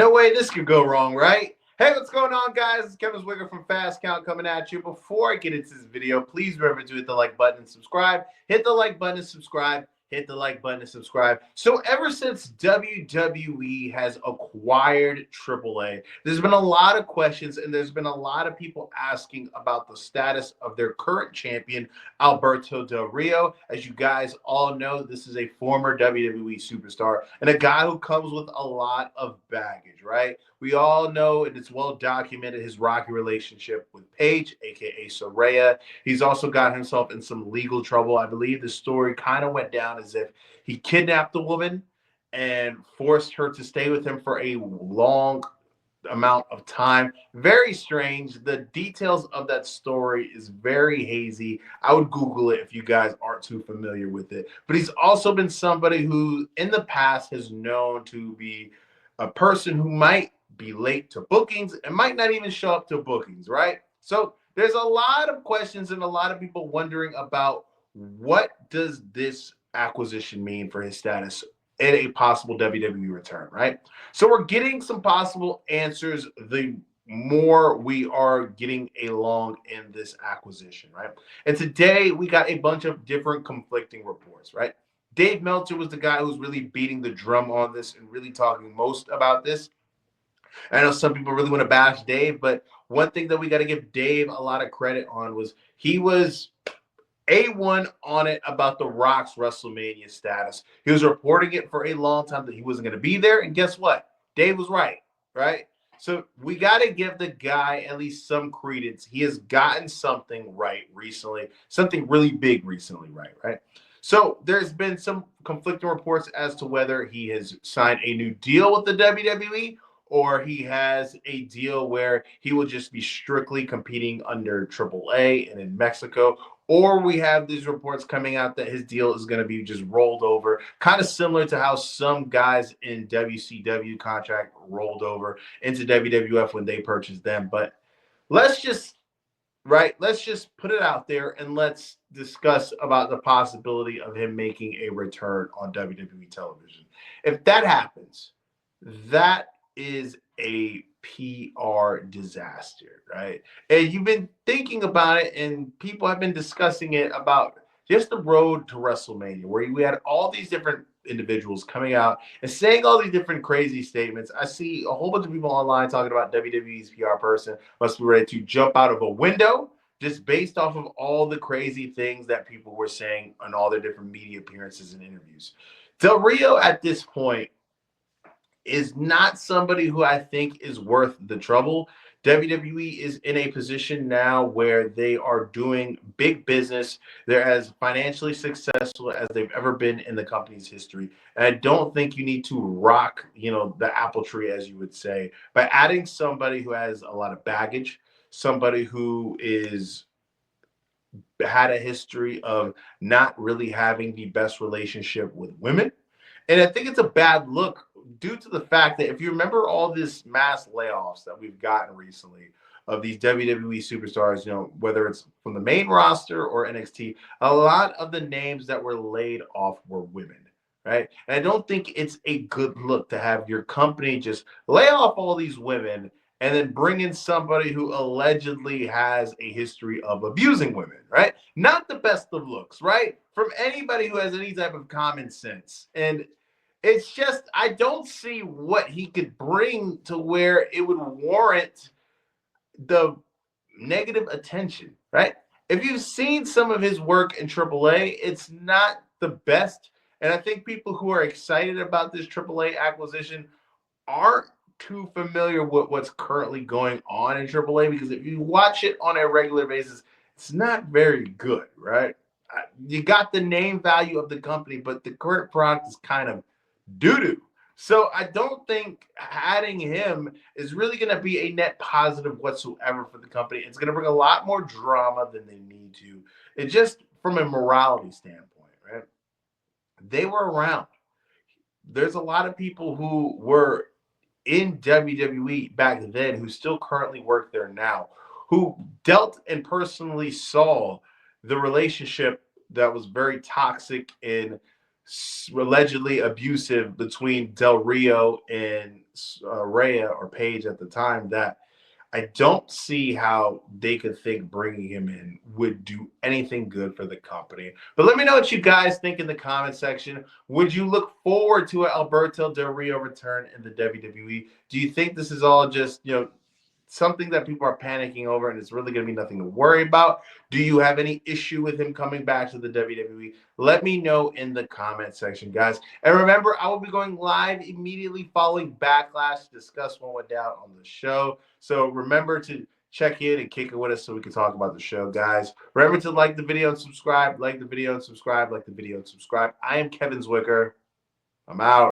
No way this could go wrong, right? Hey, what's going on, guys? It's Kevin Zwicker from Fast Count coming at you. Before I get into this video, please remember to hit the like button and subscribe. Hit the like button and subscribe. Hit the like button and subscribe. So ever since WWE has acquired AAA, there's been a lot of questions and there's been a lot of people asking about the status of their current champion, Alberto Del Rio. As you guys all know, this is a former WWE superstar and a guy who comes with a lot of baggage, right? We all know, and it's well documented, his rocky relationship with Paige, aka Soraya. He's also got himself in some legal trouble. I believe the story kind of went down as if he kidnapped the woman and forced her to stay with him for a long amount of time. Very strange. The details of that story is very hazy. I would Google it if you guys aren't too familiar with it. But he's also been somebody who in the past has known to be a person who might be late to bookings and might not even show up to bookings, right? So there's a lot of questions and a lot of people wondering about what does this acquisition mean for his status in a possible WWE return, right? So we're getting some possible answers the more we are getting along in this acquisition, right? And today we got a bunch of different conflicting reports, right? Dave Meltzer was the guy who's really beating the drum on this and really talking most about this. I know some people really want to bash Dave, but one thing that we got to give Dave a lot of credit on was he was A1 on it about The Rock's WrestleMania status. He was reporting it for a long time that he wasn't going to be there. And guess what? Dave was right, right? So we got to give the guy at least some credence. He has gotten something right recently, something really big recently, right? So there's been some conflicting reports as to whether he has signed a new deal with the WWE or he has a deal where he will just be strictly competing under AAA and in Mexico. Or we have these reports coming out that his deal is going to be just rolled over, kind of similar to how some guys in WCW contract rolled over into WWF when they purchased them. But let's just let's just put it out there and let's discuss about the possibility of him making a return on WWE television. If that happens, that is a PR disaster, right? And you've been thinking about it, and people have been discussing it about just the road to WrestleMania, where we had all these different individuals coming out and saying all these different crazy statements. I see a whole bunch of people online talking about WWE's PR person must be ready to jump out of a window just based off of all the crazy things that people were saying on all their different media appearances and interviews. Del Rio at this point is not somebody who I think is worth the trouble. WWE is in a position now where they are doing big business. They're as financially successful as they've ever been in the company's history. And I don't think you need to rock, the apple tree, as you would say, by adding somebody who has a lot of baggage, somebody who is had a history of not really having the best relationship with women. And I think it's a bad look due to the fact that if you remember all this mass layoffs that we've gotten recently of these WWE superstars, whether it's from the main roster or NXT, a lot of the names that were laid off were women, right? And I don't think it's a good look to have your company just lay off all these women and then bring in somebody who allegedly has a history of abusing women, right? Not the best of looks, right? From anybody who has any type of common sense. And it's just, I don't see what he could bring to where it would warrant the negative attention, right? If you've seen some of his work in AAA, it's not the best. And I think people who are excited about this AAA acquisition aren't too familiar with what's currently going on in AAA, because if you watch it on a regular basis, it's not very good, right? You got the name value of the company, but the current product is kind of doo-doo. So I don't think adding him is really going to be a net positive whatsoever for the company. It's going to bring a lot more drama than they need to. It's just from a morality standpoint, right? They were around. There's a lot of people who were in WWE back then who still currently work there now, who dealt and personally saw the relationship that was very toxic and allegedly abusive between Del Rio and Rhea or Paige at the time, that I don't see how they could think bringing him in would do anything good for the company. But let me know what you guys think in the comment section. Would you look forward to an Alberto Del Rio return in the WWE? Do you think this is all just, something that people are panicking over and it's really going to be nothing to worry about? Do you have any issue with him coming back to the WWE? Let me know in the comment section, guys. And remember, I will be going live immediately following Backlash to discuss what went down on the show. So remember to check in and kick it with us so we can talk about the show, guys. Remember to like the video and subscribe, like the video and subscribe, like the video and subscribe. I am Kevin Zwicker. I'm out.